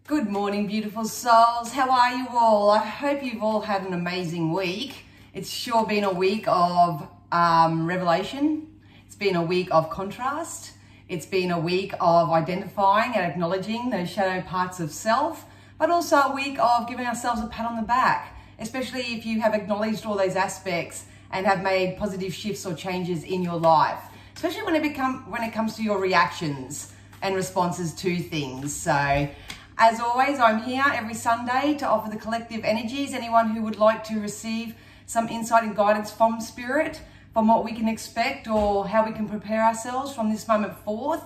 Good morning, beautiful souls. How are you all? I hope you've all had an amazing week. It's sure been a week of revelation. It's been a week of contrast. It's been a week of identifying and acknowledging those shadow parts of self, but also a week of giving ourselves a pat on the back, especially if you have acknowledged all those aspects and have made positive shifts or changes in your life, especially when it comes to your reactions and responses to things. So, as always, I'm here every Sunday to offer the collective energies. Anyone who would like to receive some insight and guidance from Spirit, from what we can expect or how we can prepare ourselves from this moment forth.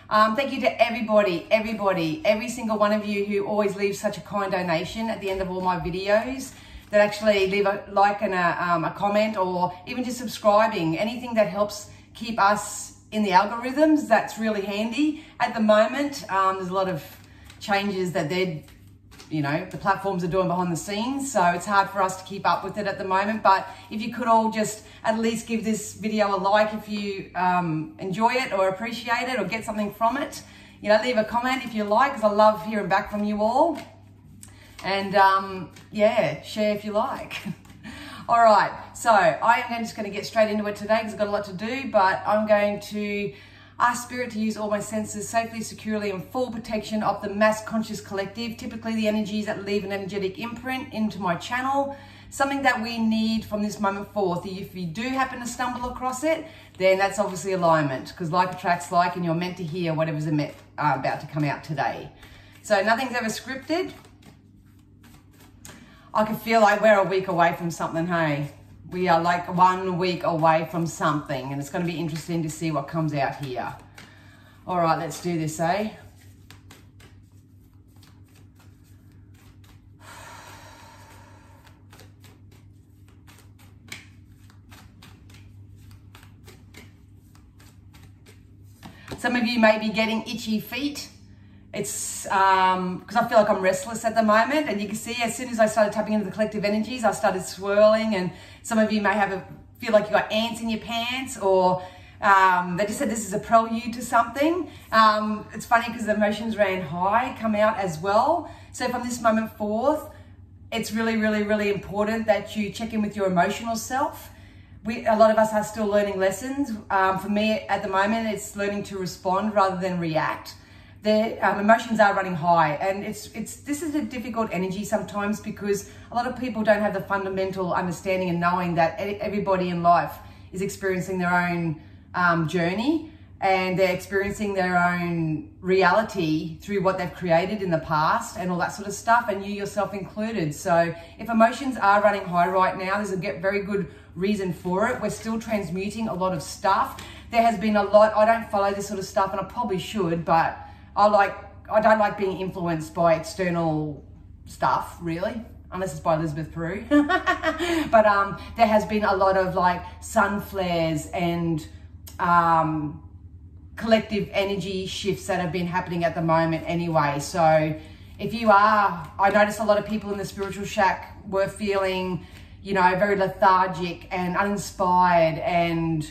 Thank you to everybody, every single one of you who always leaves such a kind donation at the end of all my videos, that actually leave a like and a comment, or even just subscribing. Anything that helps keep us in the algorithms, that's really handy. At the moment, there's a lot of changes that the platforms are doing behind the scenes, so it's hard for us to keep up with it at the moment. But if you could all just at least give this video a like if you enjoy it or appreciate it or get something from it. Leave a comment if you like, because I love hearing back from you all. And share if you like. All right, so I am just going to get straight into it today because I've got a lot to do, but I'm going to ask Spirit to use all my senses safely, securely, and full protection of the mass conscious collective, typically the energies that leave an energetic imprint into my channel, something that we need from this moment forth. If you do happen to stumble across it, then that's obviously alignment, because like attracts like, and you're meant to hear whatever's about to come out today. So nothing's ever scripted. I can feel like we're a week away from something, hey? We are like 1 week away from something, and it's going to be interesting to see what comes out here. All right, let's do this, eh? Some of you may be getting itchy feet. It's because I feel like I'm restless at the moment, and you can see as soon as I started tapping into the collective energies, I started swirling, and some of you may feel like you got ants in your pants, or they just said this is a prelude to something. It's funny because the emotions ran high come out as well. So from this moment forth, it's really, really, really important that you check in with your emotional self. A lot of us are still learning lessons. For me at the moment, it's learning to respond rather than react. The emotions are running high, and this is a difficult energy sometimes, because a lot of people don't have the fundamental understanding and knowing that everybody in life is experiencing their own journey, and they're experiencing their own reality through what they've created in the past and all that sort of stuff, and you yourself included. So if emotions are running high right now, there's a very good reason for it. We're still transmuting a lot of stuff. There has been a lot. I don't follow this sort of stuff, and I probably should, but I don't like being influenced by external stuff, really, unless it's by Elizabeth Peru. But there has been a lot of like sun flares and collective energy shifts that have been happening at the moment anyway. So if you are, I noticed a lot of people in the spiritual shack were feeling, very lethargic and uninspired and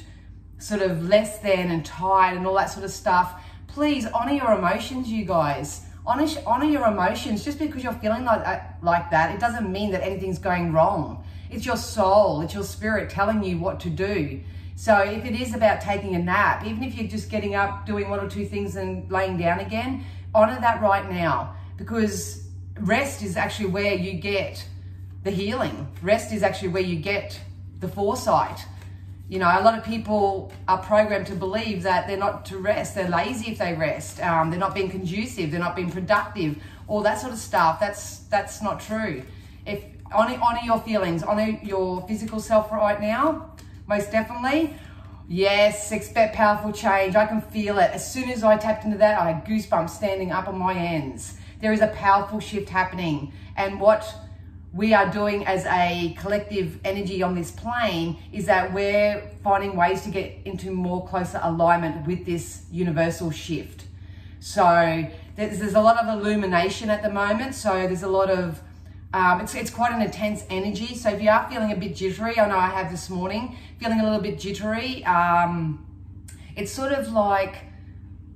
sort of less than and tired and all that sort of stuff. Please honor your emotions, you guys. Honor your emotions. Just because you're feeling like that, it doesn't mean that anything's going wrong. It's your soul, it's your spirit telling you what to do. So if it is about taking a nap, even if you're just getting up, doing 1 or 2 things and laying down again, honor that right now, because rest is actually where you get the healing. Rest is actually where you get the foresight. A lot of people are programmed to believe that they're not to rest. They're lazy if they rest. They're not being conducive. They're not being productive. All that sort of stuff. That's not true. If honor your feelings, honor your physical self right now, most definitely. Yes, expect powerful change. I can feel it. As soon as I tapped into that, I had goosebumps standing up on my ends. There is a powerful shift happening, and what we are doing as a collective energy on this plane is that we're finding ways to get into more closer alignment with this universal shift. So there's a lot of illumination at the moment. So there's a lot of, it's quite an intense energy. So if you are feeling a bit jittery, I know I have this morning, feeling a little bit jittery, it's sort of like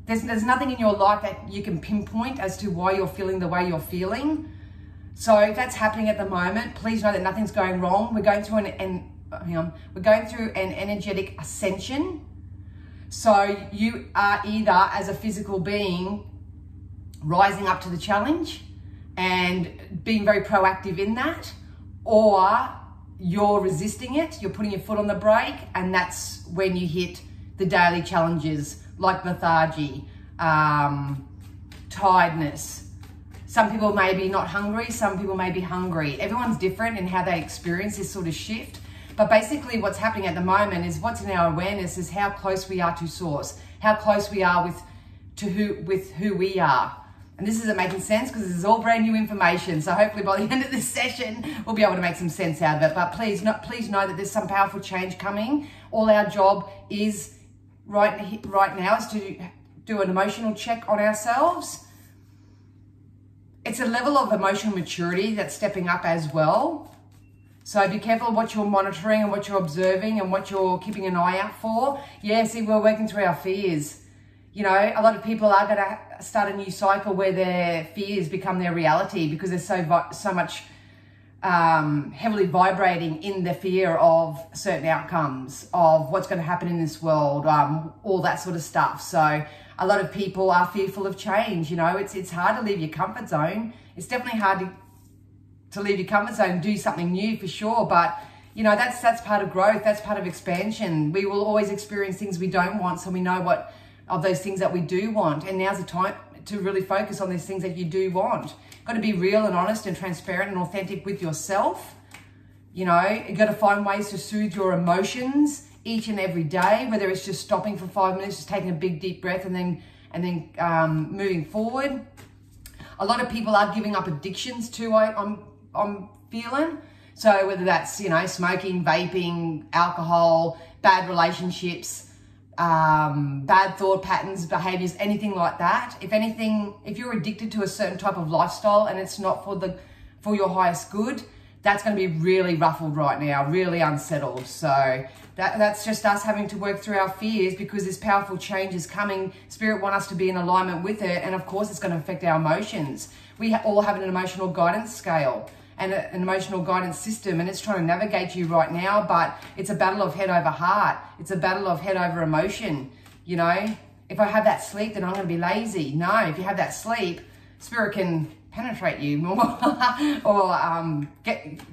there's nothing in your life that you can pinpoint as to why you're feeling the way you're feeling. So if that's happening at the moment, please know that nothing's going wrong. We're going through we're going through an energetic ascension. So you are either, as a physical being, rising up to the challenge and being very proactive in that, or you're resisting it, you're putting your foot on the brake, and that's when you hit the daily challenges like lethargy, tiredness. Some people may be not hungry, some people may be hungry. Everyone's different in how they experience this sort of shift. But basically what's happening at the moment is what's in our awareness is how close we are to source, how close we are with who we are. And this isn't making sense because this is all brand new information. So hopefully by the end of this session, we'll be able to make some sense out of it. But please know that there's some powerful change coming. All our job is right now is to do an emotional check on ourselves. It's a level of emotional maturity that's stepping up as well. So be careful of what you're monitoring and what you're observing and what you're keeping an eye out for. Yeah, see, we're working through our fears. You know, a lot of people are going to start a new cycle where their fears become their reality because they're so much heavily vibrating in the fear of certain outcomes, of what's going to happen in this world, all that sort of stuff. So a lot of people are fearful of change. You know, it's hard to leave your comfort zone. It's definitely hard to leave your comfort zone and do something new for sure. But, you know, that's part of growth. That's part of expansion. We will always experience things we don't want, so we know what of those things that we do want. And now's the time to really focus on these things that you do want. Got to be real and honest and transparent and authentic with yourself. You know, you got to find ways to soothe your emotions each and every day, whether it's just stopping for 5 minutes, just taking a big deep breath and then moving forward. A lot of people are giving up addictions too, I'm feeling. So whether that's, you know, smoking, vaping, alcohol, bad relationships, bad thought patterns, behaviors, anything like that. If you're addicted to a certain type of lifestyle and it's not for your highest good, that's going to be really ruffled right now, really unsettled. So that's just us having to work through our fears because this powerful change is coming. Spirit want us to be in alignment with it. And of course, it's going to affect our emotions. We all have an emotional guidance scale and an emotional guidance system, and it's trying to navigate you right now, but it's a battle of head over heart. It's a battle of head over emotion. You know, if I have that sleep, then I'm going to be lazy. No, if you have that sleep, Spirit can penetrate you more or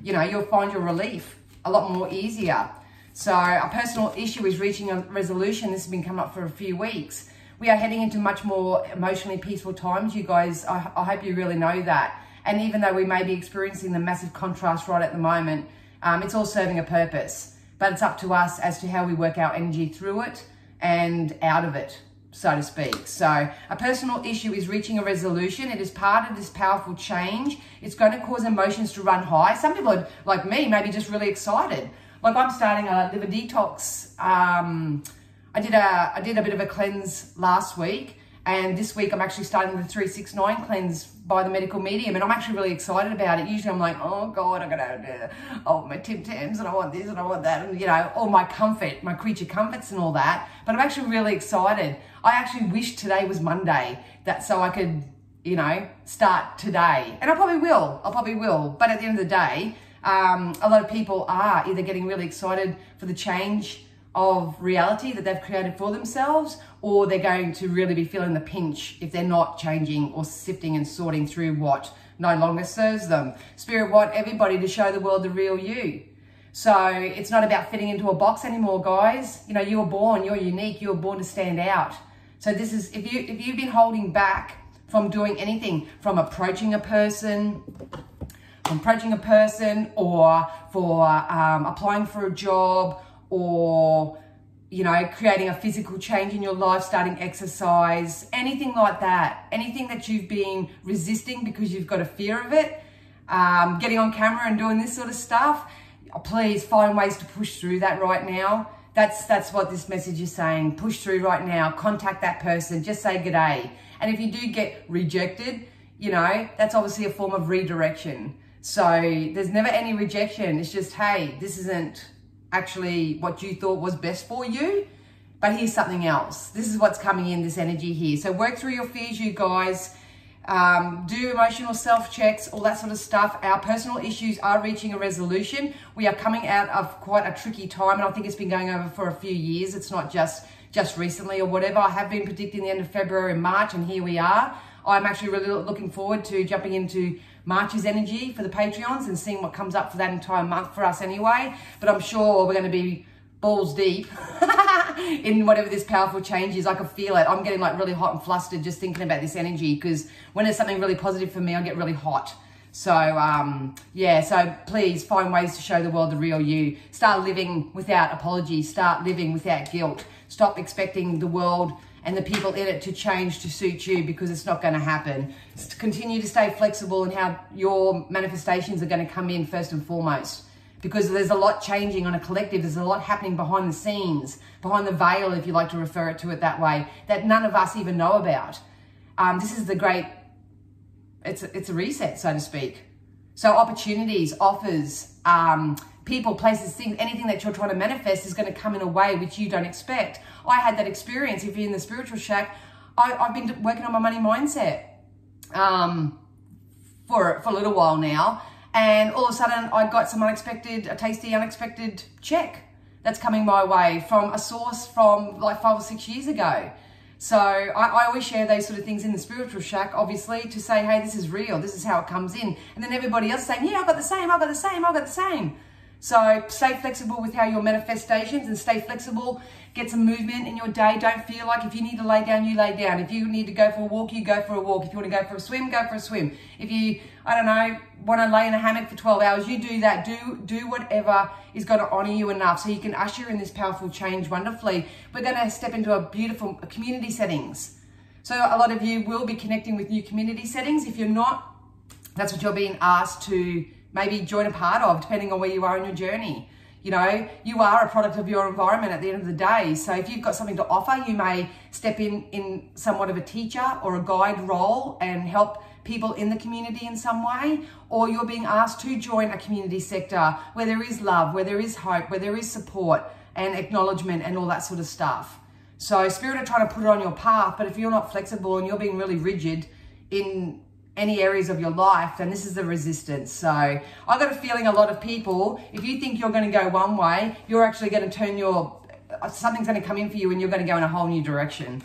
you'll find your relief a lot more easier. So a personal issue is reaching a resolution. This has been coming up for a few weeks. We are heading into much more emotionally peaceful times, you guys. I hope you really know that. And even though we may be experiencing the massive contrast right at the moment, it's all serving a purpose. But it's up to us as to how we work our energy through it and out of it, so to speak. So a personal issue is reaching a resolution. It is part of this powerful change. It's going to cause emotions to run high. Some people are, like me, maybe just really excited. Like I'm starting a liver detox. I did a bit of a cleanse last week. And this week I'm actually starting the 369 cleanse by the medical medium, and I'm actually really excited about it. Usually I'm like, oh God, I'm gonna do my Tim Tams and I want this and I want that, and you know, all my comfort, my creature comforts and all that. But I'm actually really excited. I actually wish today was Monday, so I could, you know, start today. And I probably will. But at the end of the day, a lot of people are either getting really excited for the change of reality that they've created for themselves, or they're going to really be feeling the pinch if they're not changing or sifting and sorting through what no longer serves them. Spirit want everybody to show the world the real you. So it's not about fitting into a box anymore, guys. You know, you were born, you're unique, you were born to stand out. So this is, if you've been holding back from doing anything, from approaching a person, or for applying for a job, or, you know, creating a physical change in your life, starting exercise, anything like that, anything that you've been resisting because you've got a fear of it, getting on camera and doing this sort of stuff, please find ways to push through that right now. That's what this message is saying. Push through right now, contact that person, just say g'day. And if you do get rejected, you know, that's obviously a form of redirection. So there's never any rejection. It's just, hey, this isn't actually what you thought was best for you. But here's something else. This is what's coming in, this energy here. So work through your fears, you guys. Do emotional self-checks, all that sort of stuff. Our personal issues are reaching a resolution. We are coming out of quite a tricky time, and I think it's been going over for a few years. It's not just recently or whatever. I have been predicting the end of February and March, and here we are. I'm actually really looking forward to jumping into March's energy for the Patreons and seeing what comes up for that entire month for us anyway. But I'm sure we're going to be balls deep in whatever this powerful change is. I can feel it. I'm getting like really hot and flustered just thinking about this energy, because when it's something really positive for me, I get really hot. So yeah, so please find ways to show the world the real you. Start living without apology. Start living without guilt. Stop expecting the world and the people in it to change to suit you, because it's not going to happen. Continue to stay flexible in how your manifestations are going to come in first and foremost, because there's a lot changing on a collective. There's a lot happening behind the scenes, behind the veil, if you like to refer to it that way, that none of us even know about. This is the great, it's a reset, so to speak. So opportunities, offers, people, places, things, anything that you're trying to manifest is going to come in a way which you don't expect. I had that experience. If you're in the spiritual shack, I've been working on my money mindset for a little while now. And all of a sudden, I got some a tasty, unexpected check that's coming my way from a source from like 5 or 6 years ago. So I always share those sort of things in the spiritual shack, obviously, to say, hey, this is real. This is how it comes in. And then everybody else saying, yeah, I got the same, I got the same, I got the same. So stay flexible with how your manifestations, and stay flexible. Get some movement in your day. Don't feel like if you need to lay down, you lay down. If you need to go for a walk, you go for a walk. If you want to go for a swim, go for a swim. If you, I don't know, want to lay in a hammock for 12 hours, you do that. Do whatever is going to honor you enough so you can usher in this powerful change wonderfully. We're going to step into a beautiful community settings. So a lot of you will be connecting with new community settings. If you're not, that's what you're being asked to maybe join a part of, depending on where you are in your journey. You know, you are a product of your environment at the end of the day. So if you've got something to offer, you may step in somewhat of a teacher or a guide role and help people in the community in some way, or you're being asked to join a community sector where there is love, where there is hope, where there is support and acknowledgement and all that sort of stuff. So Spirit are trying to put it on your path, but if you're not flexible and you're being really rigid in any areas of your life, then this is the resistance. So I got a feeling a lot of people, if you think you're going to go one way, you're actually going to turn something's going to come in for you and you're going to go in a whole new direction.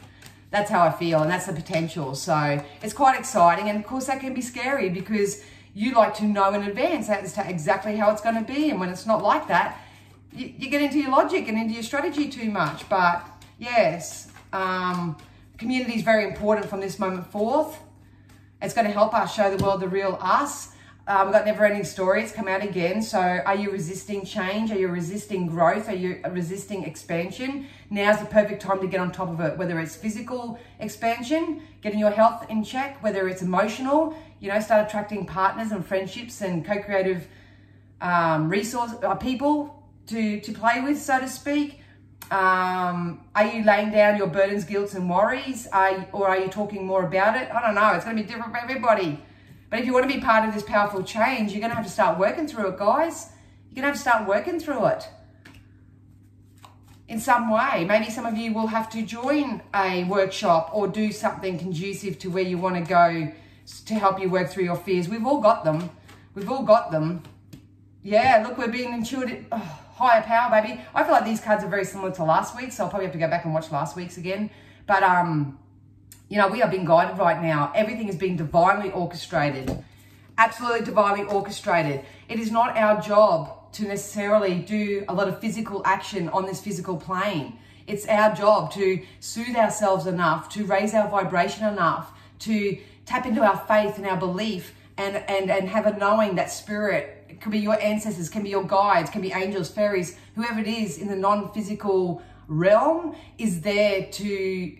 That's how I feel, and that's the potential. So it's quite exciting, and of course that can be scary because you like to know in advance as to exactly how it's going to be, and when it's not like that, you get into your logic and into your strategy too much. But yes, community is very important from this moment forth. It's going to help us show the world the real us. We've got Never Ending Stories come out again. So are you resisting change? Are you resisting growth? Are you resisting expansion? Now's the perfect time to get on top of it, whether it's physical expansion, getting your health in check, whether it's emotional, you know, start attracting partners and friendships and co-creative people to play with, so to speak. Are you laying down your burdens, guilt and worries? Or are you talking more about it? I don't know. It's going to be different for everybody. But if you want to be part of this powerful change, you're going to have to start working through it, guys. You're going to have to start working through it in some way. Maybe some of you will have to join a workshop or do something conducive to where you want to go to help you work through your fears. We've all got them. We've all got them. Yeah, look, we're being intuitive. Oh, higher power, baby. I feel like these cards are very similar to last week, so I'll probably have to go back and watch last week's again. But, you know, we are being guided right now. Everything is being divinely orchestrated. Absolutely divinely orchestrated. It is not our job to necessarily do a lot of physical action on this physical plane. It's our job to soothe ourselves enough, to raise our vibration enough, to tap into our faith and our belief and have a knowing that spirit, it could be your ancestors, can be your guides, can be angels, fairies, whoever it is in the non-physical realm is there to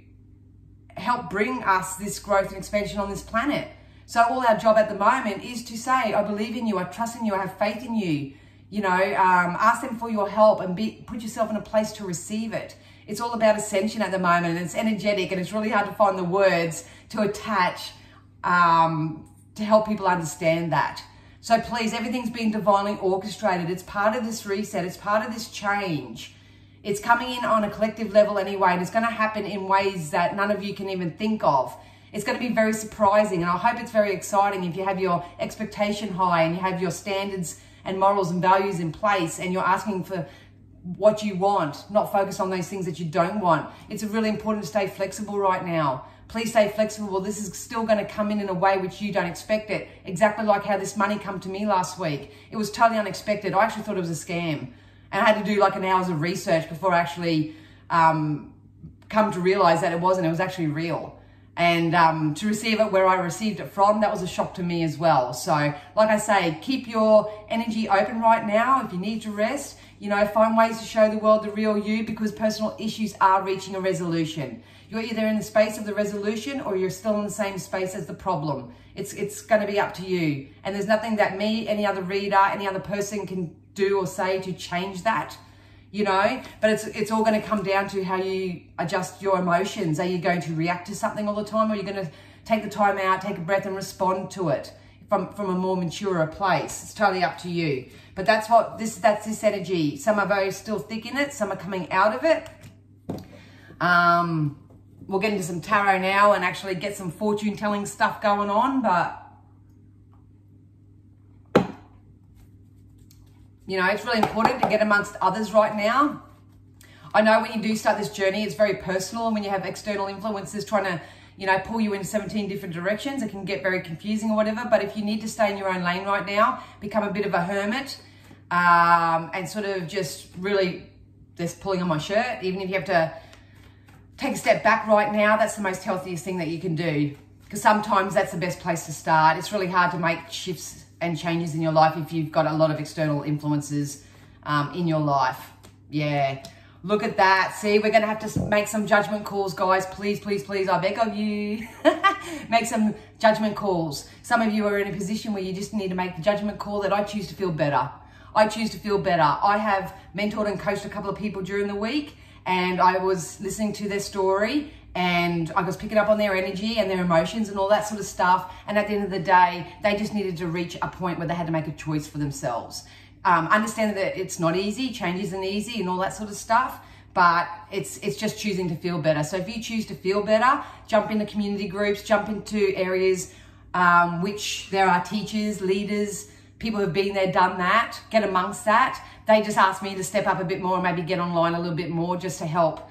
help bring us this growth and expansion on this planet. So all our job at the moment is to say, I believe in you, I trust in you, I have faith in you. You know, ask them for your help and put yourself in a place to receive it. It's all about ascension at the moment, and it's energetic, and it's really hard to find the words to attach to help people understand that. So please, everything's being divinely orchestrated. It's part of this reset. It's part of this change. It's coming in on a collective level anyway, and it's going to happen in ways that none of you can even think of. It's going to be very surprising, and I hope it's very exciting if you have your expectation high and you have your standards and morals and values in place, and you're asking for what you want, not focus on those things that you don't want. It's really important to stay flexible right now. Please stay flexible. This is still going to come in a way which you don't expect it. Exactly like how this money come to me last week. It was totally unexpected. I actually thought it was a scam. And I had to do like an hours of research before I actually come to realize that it wasn't. It was actually real. And to receive it where I received it from, that was a shock to me as well. So like I say, keep your energy open right now. If you need to rest, you know, find ways to show the world the real you, because personal issues are reaching a resolution. You're either in the space of the resolution or you're still in the same space as the problem. It's going to be up to you. And there's nothing that me, any other reader, any other person can do or say to change that, you know. But it's all going to come down to how you adjust your emotions. Are you going to react to something all the time, or are you going to take the time out, take a breath and respond to it from a more mature place? It's totally up to you. But that's this energy. Some of you are still thick in it, some are coming out of it. We'll get into some tarot now and actually get some fortune telling stuff going on, but you know, it's really important to get amongst others right now. I know when you do start this journey, it's very personal, and when you have external influences trying to, you know, pull you in 17 different directions, it can get very confusing or whatever. But if you need to stay in your own lane right now, become a bit of a hermit, and sort of just really just pulling on my shirt, even if you have to take a step back right now, that's the most healthiest thing that you can do, because sometimes that's the best place to start. It's really hard to make shifts and changes in your life if you've got a lot of external influences in your life. Yeah, look at that. See, we're going to have to make some judgment calls, guys. Please, please, please, I beg of you. Make some judgment calls. Some of you are in a position where you just need to make the judgment call that I choose to feel better. I choose to feel better. I have mentored and coached a couple of people during the week, and I was listening to their story, and I was picking up on their energy and their emotions and all that sort of stuff. And at the end of the day, they just needed to reach a point where they had to make a choice for themselves. Understand that it's not easy, change isn't easy and all that sort of stuff, but it's just choosing to feel better. So if you choose to feel better, jump into community groups, jump into areas which there are teachers, leaders, people who've been there, done that, get amongst that. They just asked me to step up a bit more and maybe get online a little bit more just to help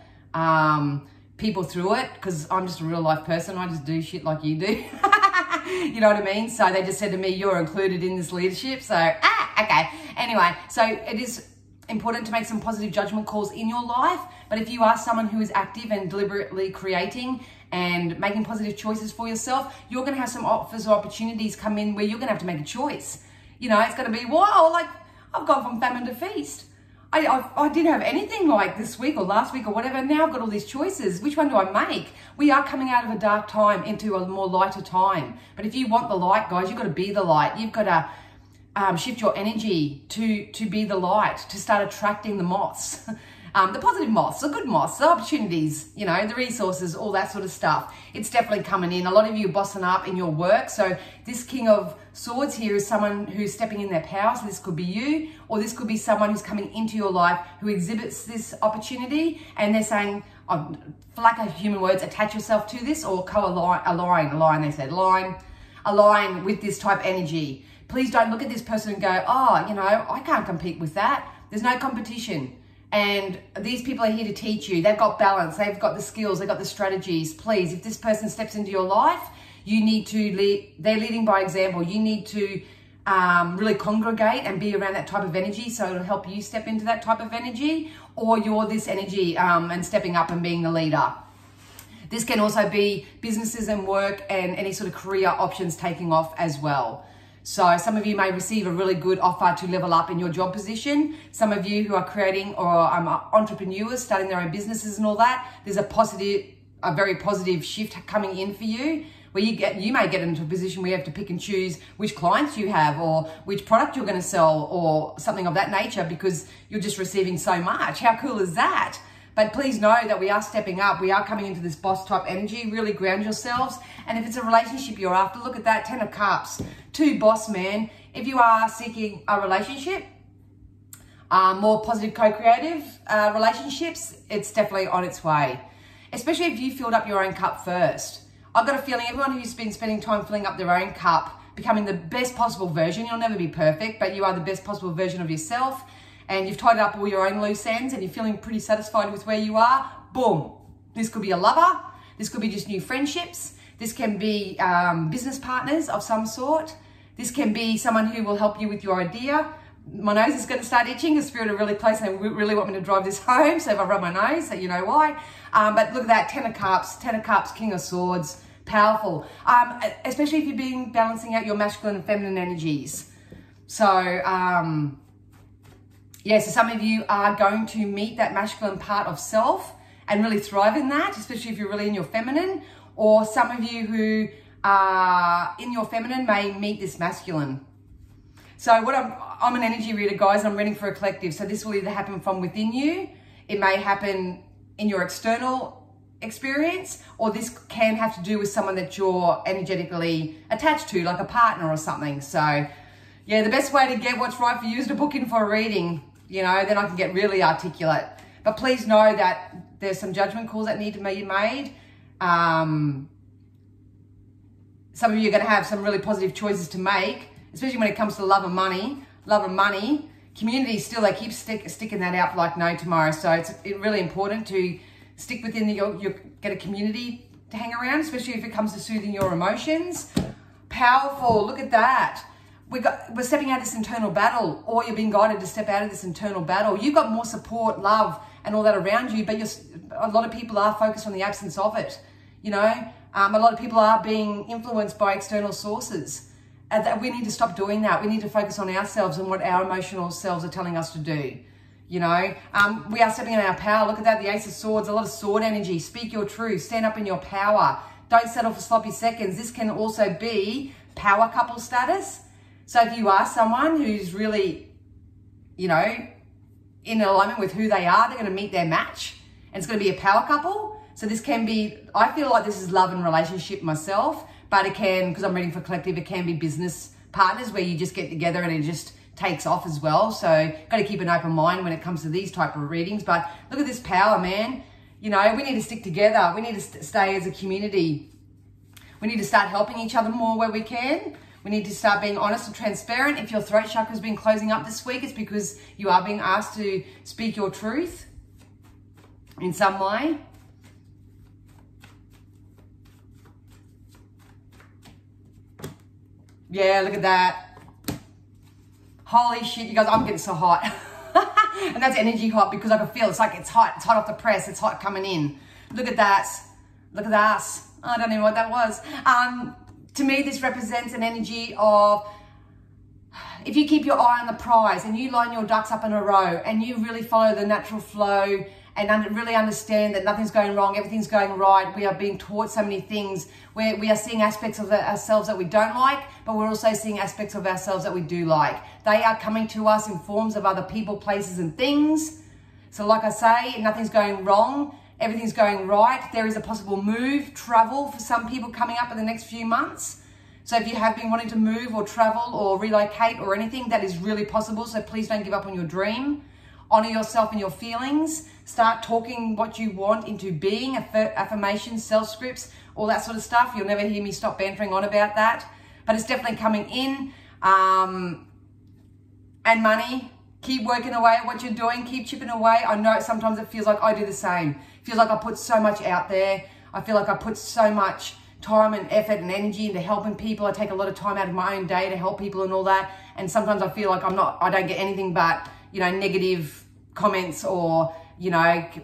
people through it, because I'm just a real life person. I just do shit like you do. You know what I mean? So they just said to me, you're included in this leadership. So, okay. Anyway, so it is important to make some positive judgment calls in your life. But if you are someone who is active and deliberately creating and making positive choices for yourself, you're going to have some offers or opportunities come in where you're going to have to make a choice. You know, it's going to be, wow, like I've gone from famine to feast. I didn't have anything like this week or last week or whatever. Now I've got all these choices. Which one do I make? We are coming out of a dark time into a more lighter time. But if you want the light, guys, you've got to be the light. You've got to shift your energy to be the light, to start attracting the moths. The positive moths, the good moths, the opportunities, you know, the resources, all that sort of stuff. It's definitely coming in. A lot of you are bossing up in your work. So this King of Swords here is someone who's stepping in their power. So this could be you, or this could be someone who's coming into your life who exhibits this opportunity, and they're saying, for lack of human words, attach yourself to this, or align, they said, align with this type energy. Please don't look at this person and go, oh, you know, I can't compete with that. There's no competition. And these people are here to teach you. They've got balance. They've got the skills. They've got the strategies. Please, if this person steps into your life, you need to lead. They're leading by example. You need to really congregate and be around that type of energy, so it'll help you step into that type of energy, or you're this energy and stepping up and being the leader. This can also be businesses and work and any sort of career options taking off as well. So some of you may receive a really good offer to level up in your job position. Some of you who are creating or entrepreneurs, starting their own businesses and all that, there's a very positive shift coming in for you, where you may get into a position where you have to pick and choose which clients you have or which product you're going to sell or something of that nature, because you're just receiving so much. How cool is that? But please know that we are stepping up. We are coming into this boss type energy. Really ground yourselves. And if it's a relationship you're after, look at that, 10 of Cups, 2 boss man. If you are seeking a relationship, more positive co-creative relationships, it's definitely on its way. Especially if you filled up your own cup first. I've got a feeling everyone who's been spending time filling up their own cup, becoming the best possible version, you'll never be perfect, but you are the best possible version of yourself, and you've tied up all your own loose ends and you're feeling pretty satisfied with where you are, boom. This could be a lover, this could be just new friendships, this can be business partners of some sort, this can be someone who will help you with your idea. My nose is going to start itching, the spirit are really close and they really want me to drive this home, so if I rub my nose, so you know why. But look at that, Ten of Cups, King of Swords, powerful. Especially if you've been balancing out your masculine and feminine energies. So, yeah, so some of you are going to meet that masculine part of self and really thrive in that, especially if you're really in your feminine, or some of you who are in your feminine may meet this masculine. So I'm an energy reader, guys. I'm reading for a collective. So this will either happen from within you, it may happen in your external experience, or this can have to do with someone that you're energetically attached to, like a partner or something. So yeah, the best way to get what's right for you is to book in for a reading, you know, then I can get really articulate. But please know that there's some judgment calls that need to be made. Some of you are going to have some really positive choices to make, especially when it comes to love and money. Love and money, community still, they keep sticking that out for like no tomorrow. So it's really important to stick within get a community to hang around, especially if it comes to soothing your emotions. Powerful, look at that. We're stepping out of this internal battle, or you're being guided to step out of this internal battle. You've got more support, love, and all that around you, but a lot of people are focused on the absence of it. You know, a lot of people are being influenced by external sources. We need to stop doing that. We need to focus on ourselves and what our emotional selves are telling us to do. You know, we are stepping in our power. Look at that, the Ace of Swords, a lot of sword energy. Speak your truth, stand up in your power. Don't settle for sloppy seconds. This can also be power couple status. So if you are someone who's really, you know, in alignment with who they are, they're going to meet their match. And it's going to be a power couple. So this can be, I feel like this is love and relationship myself. But it can, because I'm reading for collective, it can be business partners where you just get together and it just takes off as well. So got to keep an open mind when it comes to these type of readings. But look at this power, man. You know, we need to stick together. We need to stay as a community. We need to start helping each other more where we can. We need to start being honest and transparent. If your throat chakra's been closing up this week, it's because you are being asked to speak your truth in some way. Yeah, look at that. Holy shit, you guys, I'm getting so hot. And that's energy hot because I can feel it's like it's hot off the press, it's hot coming in. Look at that. Look at that. I don't know what that was. To me, this represents an energy of, if you keep your eye on the prize and you line your ducks up in a row and you really follow the natural flow and really understand that nothing's going wrong, everything's going right. We are being taught so many things where we are seeing aspects of ourselves that we don't like, but we're also seeing aspects of ourselves that we do like. They are coming to us in forms of other people, places, and things. So like I say, nothing's going wrong. Everything's going right. There is a possible move, travel for some people coming up in the next few months. So if you have been wanting to move or travel or relocate or anything, that is really possible. So please don't give up on your dream. Honor yourself and your feelings. Start talking what you want into being, affirmations, self-scripts, all that sort of stuff. You'll never hear me stop bantering on about that. But it's definitely coming in. And money. Keep working away at what you're doing. Keep chipping away. I know sometimes it feels like I do the same. It feels like I put so much out there. I feel like I put so much time and effort and energy into helping people. I take a lot of time out of my own day to help people and all that. And sometimes I feel like I don't get anything but, you know, negative comments or, you know, I get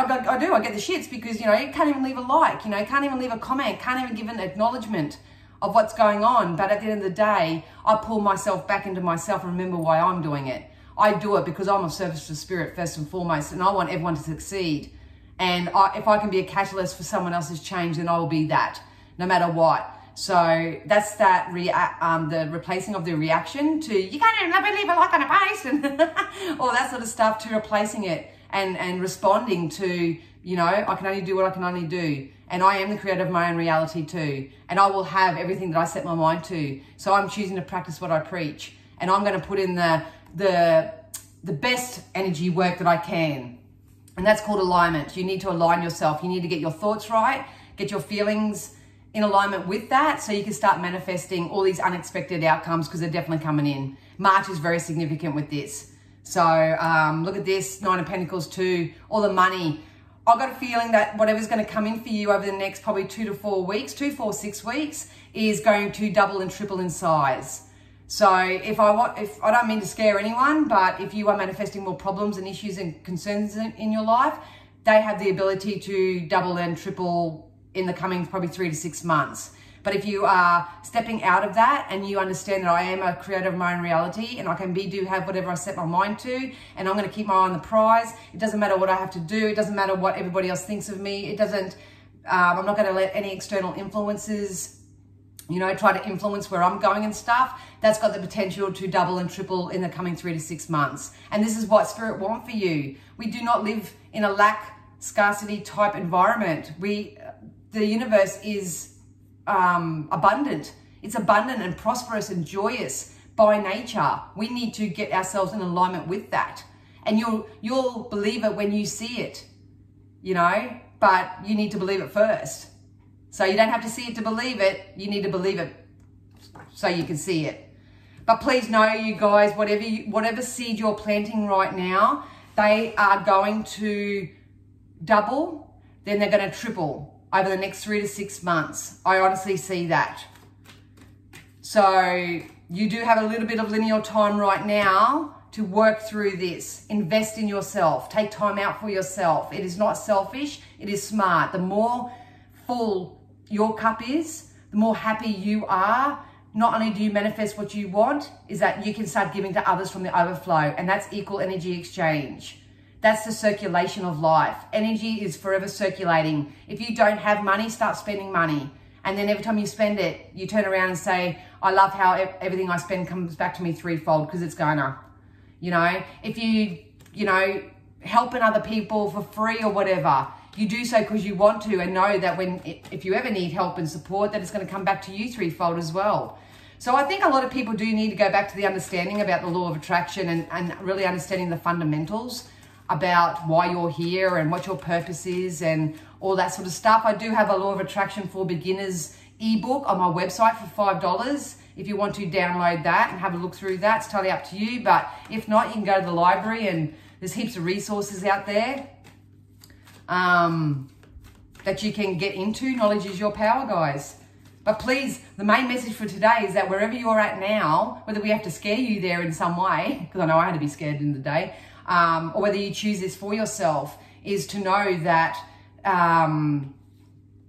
the shits because, you know, you can't even leave a like, you know, can't even leave a comment, can't even give an acknowledgement of what's going on. But at the end of the day, I pull myself back into myself and remember why I'm doing it. I do it because I'm of service to spirit first and foremost, and I want everyone to succeed. And if I can be a catalyst for someone else's change, then I will be that, no matter what. So that's that, the replacing of the reaction to, you can't even leave a like on a post, and all that sort of stuff, to replacing it and responding to, you know, I can only do what I can only do. And I am the creator of my own reality too. And I will have everything that I set my mind to. So I'm choosing to practice what I preach. And I'm going to put in the the best energy work that I can. And that's called alignment. You need to align yourself. You need to get your thoughts right, get your feelings in alignment with that, so you can start manifesting all these unexpected outcomes, because they're definitely coming in. March is very significant with this. So look at this, 9 of Pentacles 2, all the money. I've got a feeling that whatever's going to come in for you over the next probably 2 to 4 weeks, 2, 4, 6 weeks, is going to double and triple in size. So if I don't mean to scare anyone, but if you are manifesting more problems and issues and concerns in your life, they have the ability to double and triple in the coming probably 3 to 6 months. But if you are stepping out of that and you understand that I am a creator of my own reality and I can do have whatever I set my mind to, and I'm going to keep my eye on the prize. It doesn't matter what I have to do. It doesn't matter what everybody else thinks of me. It doesn't, I'm not going to let any external influences, you know, try to influence where I'm going and stuff. That's got the potential to double and triple in the coming 3 to 6 months. And this is what Spirit wants for you. We do not live in a lack, scarcity type environment. The universe is abundant. It's abundant and prosperous and joyous by nature. We need to get ourselves in alignment with that. And you'll believe it when you see it, you know, but you need to believe it first. So you don't have to see it to believe it. You need to believe it so you can see it. But please know, you guys, whatever seed you're planting right now, they are going to double, then they're going to triple over the next 3 to 6 months. I honestly see that. So you do have a little bit of linear time right now to work through this. Invest in yourself. Take time out for yourself. It is not selfish. It is smart. The more full your cup is, the more happy you are. Not only do you manifest what you want, is that you can start giving to others from the overflow. And that's equal energy exchange. That's the circulation of life. Energy is forever circulating. If you don't have money, start spending money. And then every time you spend it, you turn around and say, I love how everything I spend comes back to me threefold, because it's gonna. You know, if you know, helping other people for free or whatever, you do so because you want to, and know that if you ever need help and support, that it's going to come back to you threefold as well. So I think a lot of people do need to go back to the understanding about the law of attraction and really understanding the fundamentals about why you're here and what your purpose is and all that sort of stuff. I do have a law of attraction for beginners ebook on my website for $5 if you want to download that and have a look through that. It's totally up to you, but if not, you can go to the library and there's heaps of resources out there that you can get into. Knowledge is your power, guys. But please, the main message for today is that wherever you're at now, whether we have to scare you there in some way, because I know I had to be scared in the day, or whether you choose this for yourself, is to know that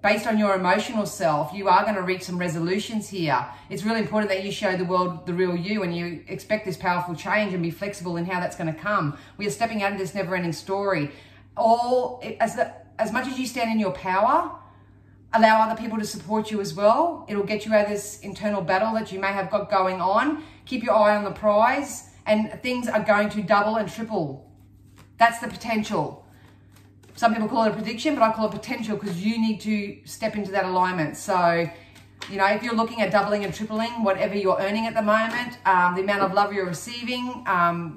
based on your emotional self, you are going to reach some resolutions here. It's really important that you show the world the real you, and you expect this powerful change and be flexible in how that's going to come. We are stepping out of this never-ending story. As much as you stand in your power, allow other people to support you as well. It'll get you out of this internal battle that you may have got going on. Keep your eye on the prize, and things are going to double and triple. That's the potential. Some people call it a prediction, but I call it potential, because you need to step into that alignment. So, you know, if you're looking at doubling and tripling whatever you're earning at the moment, the amount of love you're receiving,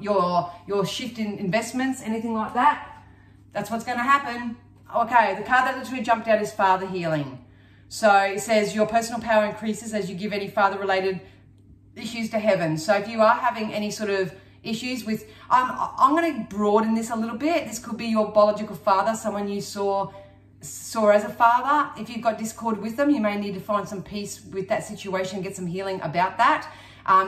your shift in investments, anything like that, that's what's going to happen. Okay, the card that literally jumped out is Father Healing. So it says your personal power increases as you give any father-related issues to heaven. So if you are having any sort of issues with, I'm going to broaden this a little bit. This could be your biological father, someone you saw as a father. If you've got discord with them, you may need to find some peace with that situation, get some healing about that.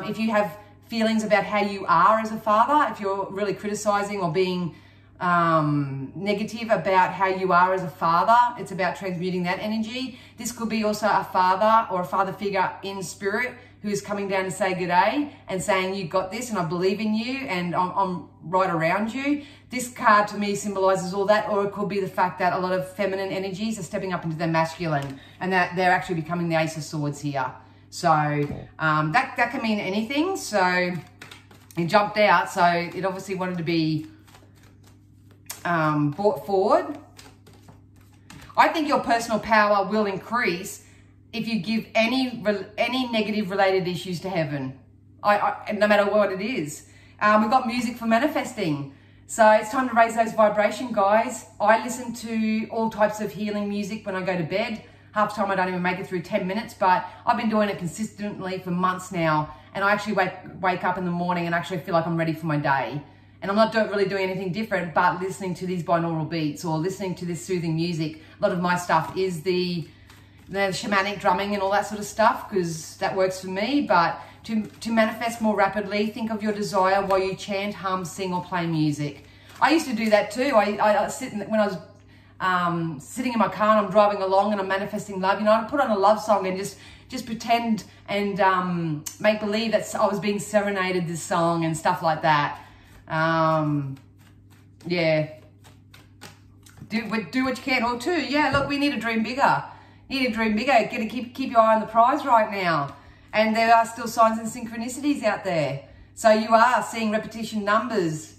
If you have feelings about how you are as a father, if you're really criticizing or being negative about how you are as a father, it's about transmuting that energy. This could be also a father or a father figure in spirit who is coming down to say good day and saying, you got this and I believe in you and I'm right around you. This card to me symbolizes all that. Or it could be the fact that a lot of feminine energies are stepping up into their masculine and that they're actually becoming the Ace of Swords here. So that can mean anything. So it jumped out. So it obviously wanted to be brought forward. I think your personal power will increase if you give any negative related issues to heaven, no matter what it is. We've got music for manifesting. So it's time to raise those vibration, guys. I listen to all types of healing music when I go to bed. Half the time I don't even make it through 10 minutes, but I've been doing it consistently for months now. And I actually wake up in the morning and actually feel like I'm ready for my day. And I'm not really doing anything different, but listening to these binaural beats or listening to this soothing music. A lot of my stuff is the shamanic drumming and all that sort of stuff, because that works for me. But to manifest more rapidly, think of your desire while you chant, hum, sing, or play music. I used to do that too. I sit when I was sitting in my car and I'm driving along and I'm manifesting love, you know, I put on a love song and just pretend and make believe that I was being serenaded this song and stuff like that. Yeah. Do what you can. Or two, yeah, look, we need to dream bigger. You need to dream bigger. Keep your eye on the prize right now. And there are still signs and synchronicities out there. So you are seeing repetitive numbers.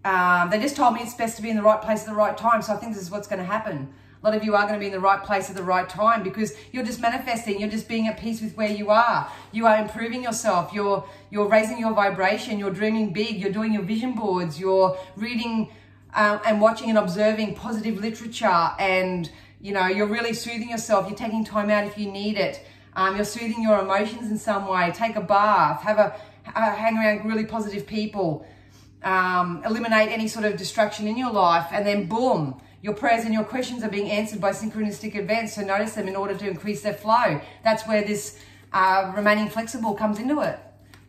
They just told me it's best to be in the right place at the right time. So I think this is what's going to happen. A lot of you are going to be in the right place at the right time because you're just manifesting. You're just being at peace with where you are. You are improving yourself. You're raising your vibration. You're dreaming big. You're doing your vision boards. You're reading and watching and observing positive literature. And, you know, you're really soothing yourself. You're taking time out if you need it. You're soothing your emotions in some way. Take a bath. Hang around really positive people. Eliminate any sort of distraction in your life. And then boom, your prayers and your questions are being answered by synchronistic events. So notice them in order to increase their flow. That's where this remaining flexible comes into it.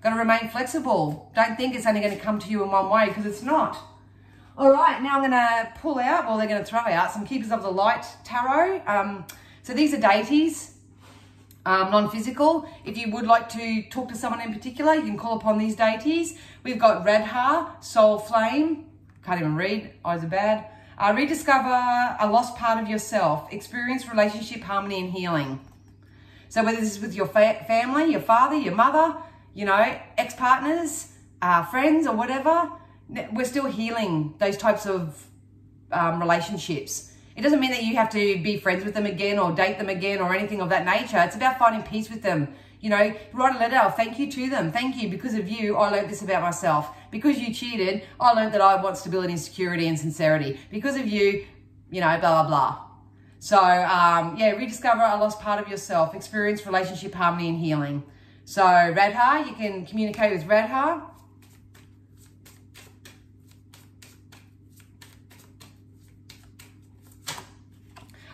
Got to remain flexible. Don't think it's only going to come to you in one way, because it's not. All right, now I'm going to pull out, well, they're going to throw out some Keepers of the Light tarot. So these are deities. Non-physical. If you would like to talk to someone in particular, you can call upon these deities. We've got Radha, Soul Flame, can't even read, eyes are bad. ReDiscover a lost part of yourself. Experience relationship harmony and healing. So whether this is with your family, your father, your mother, you know, ex-partners, friends or whatever, we're still healing those types of relationships. It doesn't mean that you have to be friends with them again or date them again or anything of that nature. It's about finding peace with them. You know, write a letter of thank you to them. Thank you. Because of you, I learned this about myself. Because you cheated, I learned that I want stability and security and sincerity. Because of you, you know, blah, blah, blah. So, yeah, rediscover a lost part of yourself. Experience relationship harmony and healing. So, Radha, you can communicate with Radha.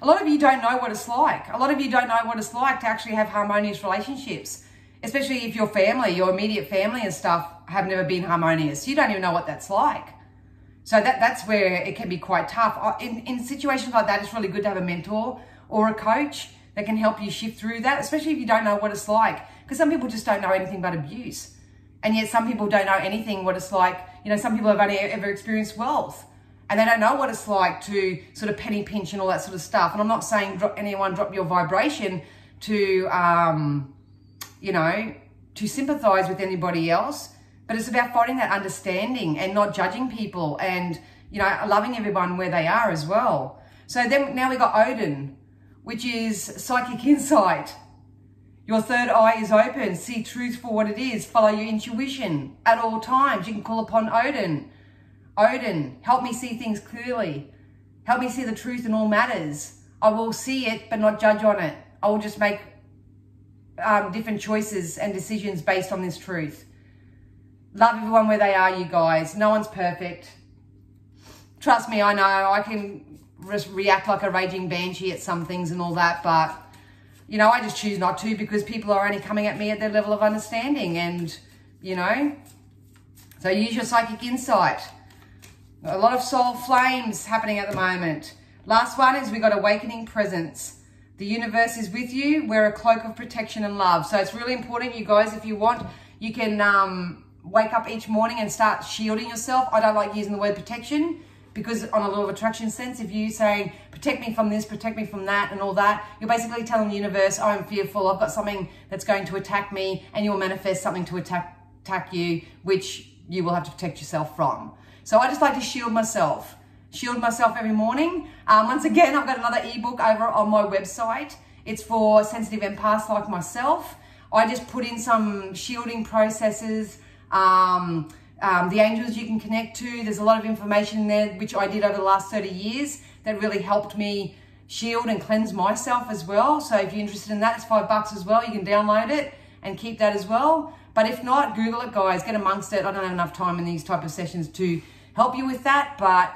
A lot of you don't know what it's like. A lot of you don't know what it's like to actually have harmonious relationships, especially if your family, your immediate family and stuff have never been harmonious. You don't even know what that's like. So that's where it can be quite tough. In situations like that, it's really good to have a mentor or a coach that can help you shift through that, especially if you don't know what it's like. Because some people just don't know anything but abuse. And yet some people don't know anything what it's like. You know, some people have only ever experienced wealth. And they don't know what it's like to sort of penny pinch and all that sort of stuff. And I'm not saying anyone drop your vibration to, you know, to sympathize with anybody else. But it's about finding that understanding and not judging people and, you know, loving everyone where they are as well. So then now we got Odin, which is psychic insight. Your third eye is open. See truth for what it is. Follow your intuition at all times. You can call upon Odin. Odin, help me see things clearly. Help me see the truth in all matters. I will see it, but not judge on it. I will just make different choices and decisions based on this truth. Love everyone where they are, you guys. No one's perfect. Trust me, I know. I can react like a raging banshee at some things and all that, but, you know, I just choose not to because people are only coming at me at their level of understanding and, you know. So use your psychic insight. A lot of soul flames happening at the moment. Last one is we got awakening presence. The universe is with you. Wear a cloak of protection and love. So it's really important, you guys, if you want, you can wake up each morning and start shielding yourself. I don't like using the word protection because on a law of attraction sense, if you say, protect me from this, protect me from that and all that, you're basically telling the universe, I'm fearful, I've got something that's going to attack me, and you'll manifest something to attack you, which you will have to protect yourself from. So I just like to shield myself every morning. Once again, I've got another ebook over on my website. It's for sensitive empaths like myself. I just put in some shielding processes, the angels you can connect to. There's a lot of information in there, which I did over the last 30 years that really helped me shield and cleanse myself as well. So if you're interested in that, it's $5 as well. You can download it and keep that as well. But if not, Google it, guys, get amongst it. I don't have enough time in these type of sessions to help you with that, but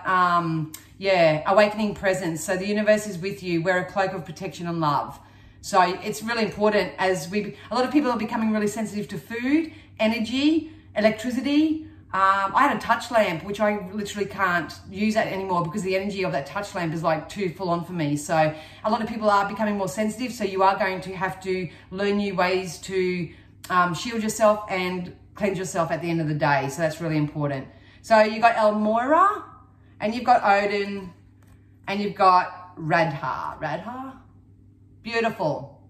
yeah, awakening presence. So the universe is with you. Wear a cloak of protection and love. So it's really important as a lot of people are becoming really sensitive to food, energy, electricity. I had a touch lamp, which I literally can't use that anymore because the energy of that touch lamp is like too full on for me. So a lot of people are becoming more sensitive. So you are going to have to learn new ways to shield yourself and cleanse yourself at the end of the day. So that's really important. So you've got Elmora, and you've got Odin, and you've got Radha. Beautiful.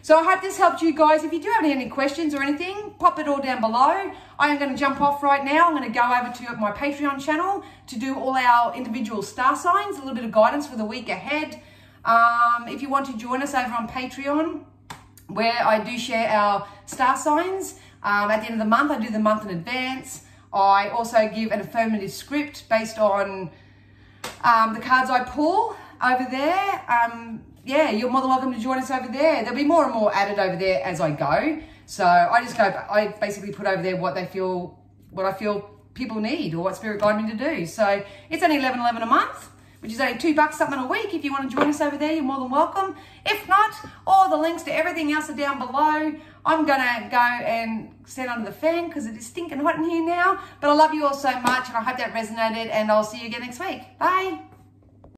So I hope this helped you guys. If you do have any questions or anything, pop it all down below. I am going to jump off right now. I'm going to go over to my Patreon channel to do all our individual star signs, a little bit of guidance for the week ahead. If you want to join us over on Patreon, where I do share our star signs. At the end of the month, I do the month in advance. I also give an affirmative script based on the cards I pull over there. Yeah, you're more than welcome to join us over there. There'll be more and more added over there as I go. So I basically put over there what I feel people need or what spirit guide me to do. So it's only $11.11 a month, which is only $2 something a week. If you want to join us over there, you're more than welcome. If not, all the links to everything else are down below. I'm gonna go and stand under the fan because it is stinking hot in here now. But I love you all so much and I hope that resonated, and I'll see you again next week. Bye.